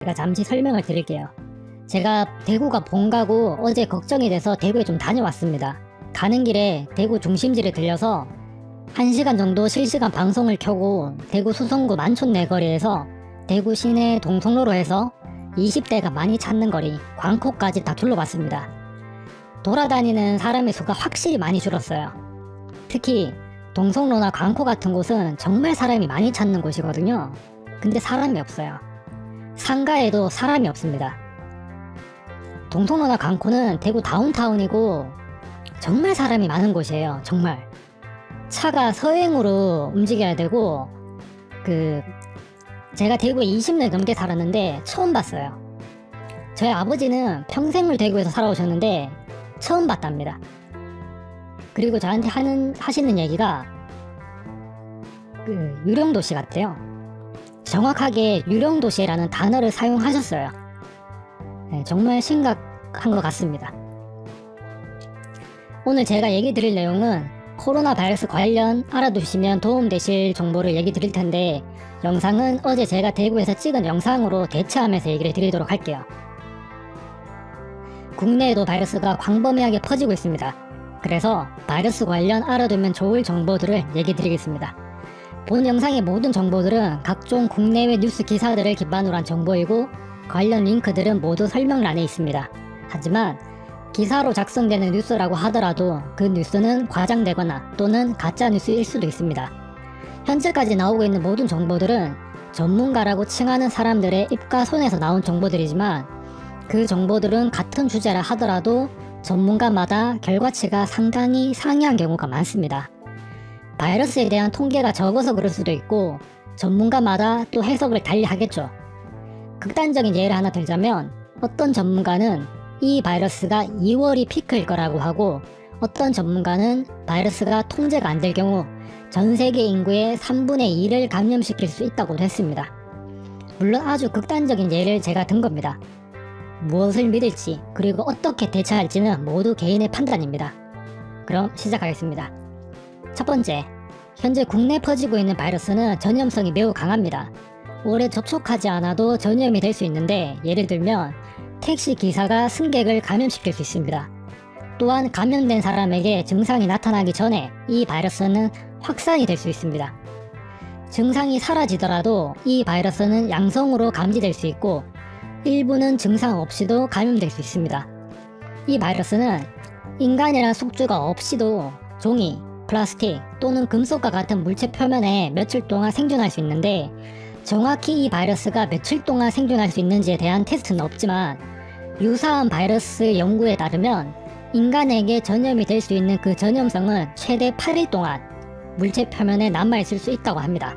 제가 잠시 설명을 드릴게요. 제가 대구가 본가고 어제 걱정이 돼서 대구에 좀 다녀왔습니다. 가는 길에 대구 중심지를 들려서 1시간 정도 실시간 방송을 켜고 대구 수성구 만촌내 거리에서 대구 시내 동성로로 해서 20대가 많이 찾는 거리 광코까지 다 둘러봤습니다. 돌아다니는 사람의 수가 확실히 많이 줄었어요. 특히 동성로나 광코 같은 곳은 정말 사람이 많이 찾는 곳이거든요. 근데 사람이 없어요. 상가에도 사람이 없습니다. 동성로나 광코는 대구 다운타운이고 정말 사람이 많은 곳이에요. 정말 차가 서행으로 움직여야 되고, 제가 대구에 20년 넘게 살았는데 처음 봤어요. 저희 아버지는 평생을 대구에서 살아오셨는데 처음 봤답니다. 그리고 저한테 하시는 얘기가 유령도시 같대요. 정확하게 유령도시라는 단어를 사용하셨어요. 네, 정말 심각한 것 같습니다. 오늘 제가 얘기 드릴 내용은 코로나 바이러스 관련 알아두시면 도움되실 정보를 얘기 드릴 텐데, 영상은 어제 제가 대구에서 찍은 영상으로 대체하면서 얘기를 드리도록 할게요. 국내에도 바이러스가 광범위하게 퍼지고 있습니다. 그래서 바이러스 관련 알아두면 좋을 정보들을 얘기 드리겠습니다. 본 영상의 모든 정보들은 각종 국내외 뉴스 기사들을 기반으로 한 정보이고, 관련 링크들은 모두 설명란에 있습니다. 하지만 기사로 작성되는 뉴스라고 하더라도 그 뉴스는 과장되거나 또는 가짜뉴스일 수도 있습니다. 현재까지 나오고 있는 모든 정보들은 전문가라고 칭하는 사람들의 입과 손에서 나온 정보들이지만, 그 정보들은 같은 주제라 하더라도 전문가마다 결과치가 상당히 상이한 경우가 많습니다. 바이러스에 대한 통계가 적어서 그럴 수도 있고, 전문가마다 또 해석을 달리 하겠죠. 극단적인 예를 하나 들자면, 어떤 전문가는 이 바이러스가 2월이 피크일 거라고 하고, 어떤 전문가는 바이러스가 통제가 안 될 경우 전 세계 인구의 3분의 2를 감염시킬 수 있다고도 했습니다. 물론 아주 극단적인 예를 제가 든 겁니다. 무엇을 믿을지 그리고 어떻게 대처할지는 모두 개인의 판단입니다. 그럼 시작하겠습니다. 첫 번째, 현재 국내 퍼지고 있는 바이러스는 전염성이 매우 강합니다. 오래 접촉하지 않아도 전염이 될 수 있는데, 예를 들면 택시 기사가 승객을 감염시킬 수 있습니다. 또한 감염된 사람에게 증상이 나타나기 전에 이 바이러스는 확산이 될 수 있습니다. 증상이 사라지더라도 이 바이러스는 양성으로 감지될 수 있고, 일부는 증상 없이도 감염될 수 있습니다. 이 바이러스는 인간이란 숙주가 없이도 종이, 플라스틱 또는 금속과 같은 물체 표면에 며칠 동안 생존할 수 있는데, 정확히 이 바이러스가 며칠 동안 생존할 수 있는지에 대한 테스트는 없지만, 유사한 바이러스 연구에 따르면 인간에게 전염이 될 수 있는 그 전염성은 최대 8일 동안 물체 표면에 남아있을 수 있다고 합니다.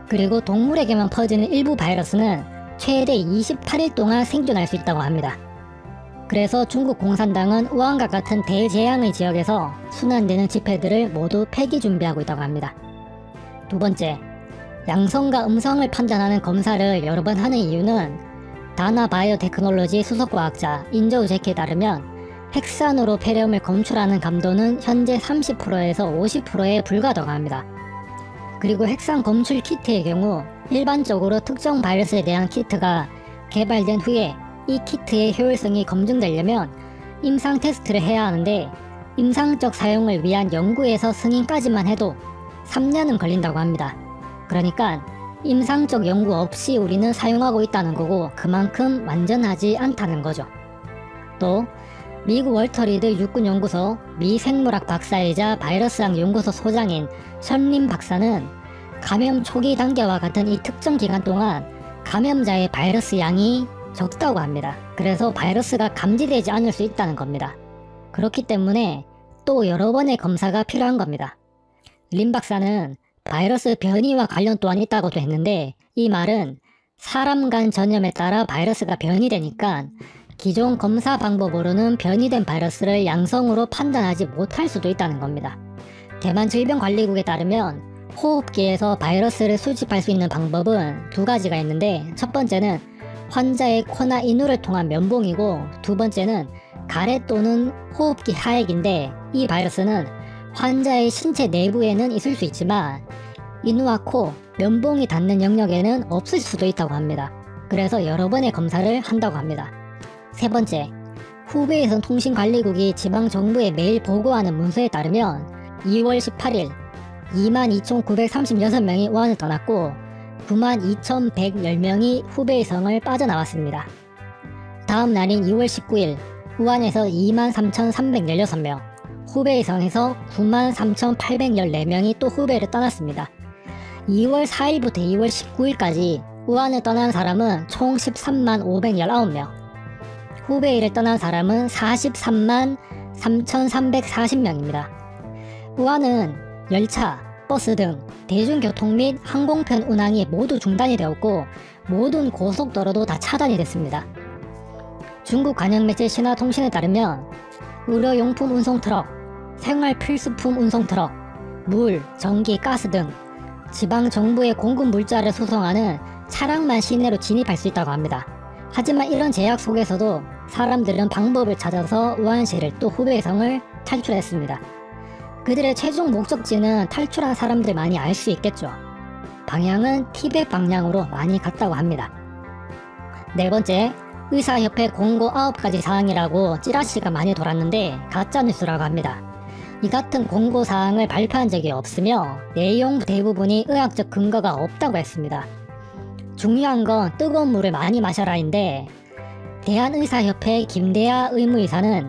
그리고 동물에게만 퍼지는 일부 바이러스는 최대 28일 동안 생존할 수 있다고 합니다. 그래서 중국 공산당은 우한과 같은 대재앙의 지역에서 순환되는 집회들을 모두 폐기 준비하고 있다고 합니다. 두 번째, 양성과 음성을 판단하는 검사를 여러 번 하는 이유는 다나 바이오테크놀로지 수석과학자 인저우 제키에 따르면 핵산으로 폐렴을 검출하는 감도는 현재 30%에서 50%에 불과하다고. 그리고 핵산 검출 키트의 경우 일반적으로 특정 바이러스에 대한 키트가 개발된 후에 이 키트의 효율성이 검증되려면 임상 테스트를 해야 하는데, 임상적 사용을 위한 연구에서 승인까지만 해도 3년은 걸린다고 합니다. 그러니까 임상적 연구 없이 우리는 사용하고 있다는 거고, 그만큼 완전하지 않다는 거죠. 또 미국 월터리드 육군연구소 미생물학 박사이자 바이러스학 연구소 소장인 션린 박사는 감염 초기 단계와 같은 이 특정 기간 동안 감염자의 바이러스 양이 적다고 합니다. 그래서 바이러스가 감지되지 않을 수 있다는 겁니다. 그렇기 때문에 또 여러 번의 검사가 필요한 겁니다. 린 박사는 바이러스 변이와 관련 또한 있다고도 했는데, 이 말은 사람 간 전염에 따라 바이러스가 변이되니까 기존 검사 방법으로는 변이된 바이러스를 양성으로 판단하지 못할 수도 있다는 겁니다. 대만 질병관리국에 따르면 호흡기에서 바이러스를 수집할 수 있는 방법은 두 가지가 있는데, 첫 번째는 환자의 코나 인후를 통한 면봉이고, 두 번째는 가래 또는 호흡기 하액인데, 이 바이러스는 환자의 신체 내부에는 있을 수 있지만 인후와 코, 면봉이 닿는 영역에는 없을 수도 있다고 합니다. 그래서 여러 번의 검사를 한다고 합니다. 세 번째, 후베이성 통신관리국이 지방정부에 매일 보고하는 문서에 따르면 2월 18일 22,936명이 우한을 떠났고 92,110명이 후베이성을 빠져나왔습니다. 다음 날인 2월 19일 우한에서 23,316명, 후베이성에서 93,814명이 또 후베이를 떠났습니다. 2월 4일부터 2월 19일까지 우한을 떠난 사람은 총 13만 519명, 후베이를 떠난 사람은 43만 3,340명입니다. 우한은 열차, 버스 등 대중교통 및 항공편 운항이 모두 중단이 되었고 모든 고속도로도 다 차단이 됐습니다. 중국 관영매체 신화통신에 따르면 의료용품 운송 트럭, 생활 필수품 운송 트럭, 물, 전기, 가스 등 지방정부의 공급 물자를 수송하는 차량만 시내로 진입할 수 있다고 합니다. 하지만 이런 제약 속에서도 사람들은 방법을 찾아서 우한시를 또 후베이성을 탈출했습니다. 그들의 최종 목적지는 탈출한 사람들만이 알 수 있겠죠. 방향은 티벳 방향으로 많이 갔다고 합니다. 네 번째, 의사협회 공고 9가지 사항이라고 찌라시가 많이 돌았는데 가짜뉴스라고 합니다. 이 같은 공고사항을 발표한 적이 없으며 내용 대부분이 의학적 근거가 없다고 했습니다. 중요한 건 뜨거운 물을 많이 마셔라인데 대한의사협회 김대하 의무의사는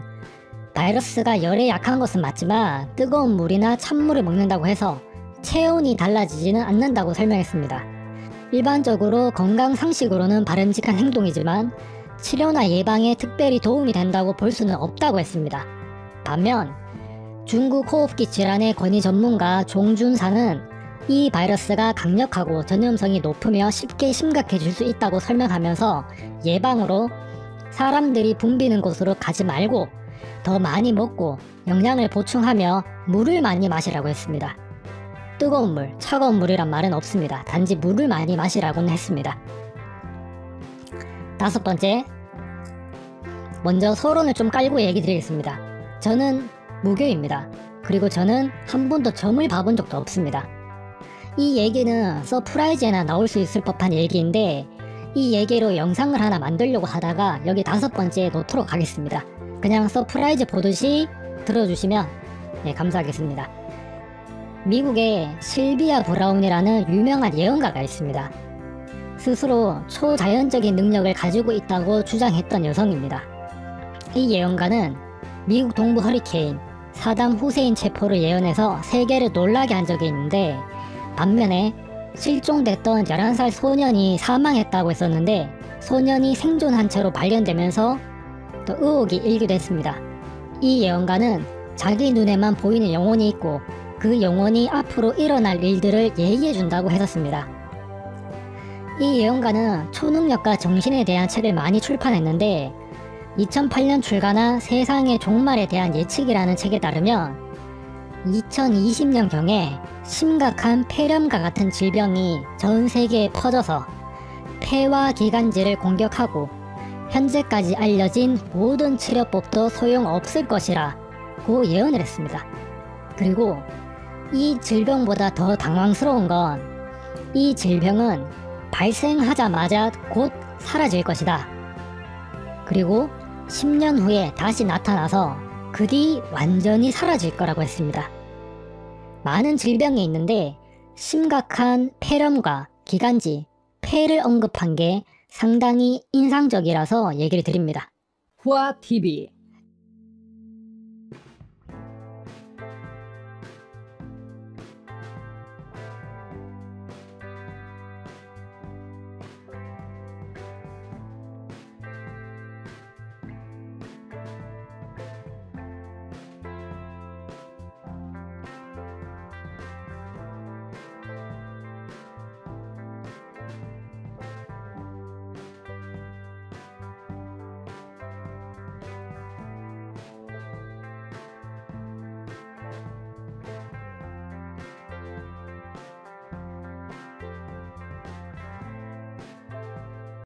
바이러스가 열에 약한 것은 맞지만 뜨거운 물이나 찬물을 먹는다고 해서 체온이 달라지지는 않는다고 설명했습니다. 일반적으로 건강상식으로는 바람직한 행동이지만 치료나 예방에 특별히 도움이 된다고 볼 수는 없다고 했습니다. 반면 중국 호흡기 질환의 권위 전문가 종준사는 이 바이러스가 강력하고 전염성이 높으며 쉽게 심각해질 수 있다고 설명하면서 예방으로 사람들이 붐비는 곳으로 가지 말고 더 많이 먹고 영양을 보충하며 물을 많이 마시라고 했습니다. 뜨거운 물, 차가운 물이란 말은 없습니다. 단지 물을 많이 마시라고는 했습니다. 다섯 번째, 먼저 서론을 좀 깔고 얘기 드리겠습니다. 저는 무교입니다. 그리고 저는 한 번도 점을 봐본 적도 없습니다. 이 얘기는 서프라이즈에나 나올 수 있을 법한 얘기인데 이 얘기로 영상을 하나 만들려고 하다가 여기 다섯 번째에 놓도록 하겠습니다. 그냥 서프라이즈 보듯이 들어주시면 감사하겠습니다. 미국에 실비아 브라운이라는 유명한 예언가가 있습니다. 스스로 초자연적인 능력을 가지고 있다고 주장했던 여성입니다. 이 예언가는 미국 동부 허리케인 사담 후세인 체포를 예언해서 세계를 놀라게 한 적이 있는데 반면에 실종됐던 11살 소년이 사망했다고 했었는데 소년이 생존한 채로 발견되면서 또 의혹이 일기도 했습니다. 이 예언가는 자기 눈에만 보이는 영혼이 있고 그 영혼이 앞으로 일어날 일들을 예의해준다고 했었습니다. 이 예언가는 초능력과 정신에 대한 책을 많이 출판했는데 2008년 출간한 세상의 종말에 대한 예측이라는 책에 따르면 2020년경에 심각한 폐렴과 같은 질병이 전 세계에 퍼져서 폐와 기관지를 공격하고 현재까지 알려진 모든 치료법도 소용없을 것이라고 예언을 했습니다. 그리고 이 질병보다 더 당황스러운 건 이 질병은 발생하자마자 곧 사라질 것이다. 그리고 10년 후에 다시 나타나서 그 뒤 완전히 사라질 거라고 했습니다. 많은 질병이 있는데 심각한 폐렴과 기관지, 폐를 언급한 게 상당히 인상적이라서 얘기를 드립니다. 후아TV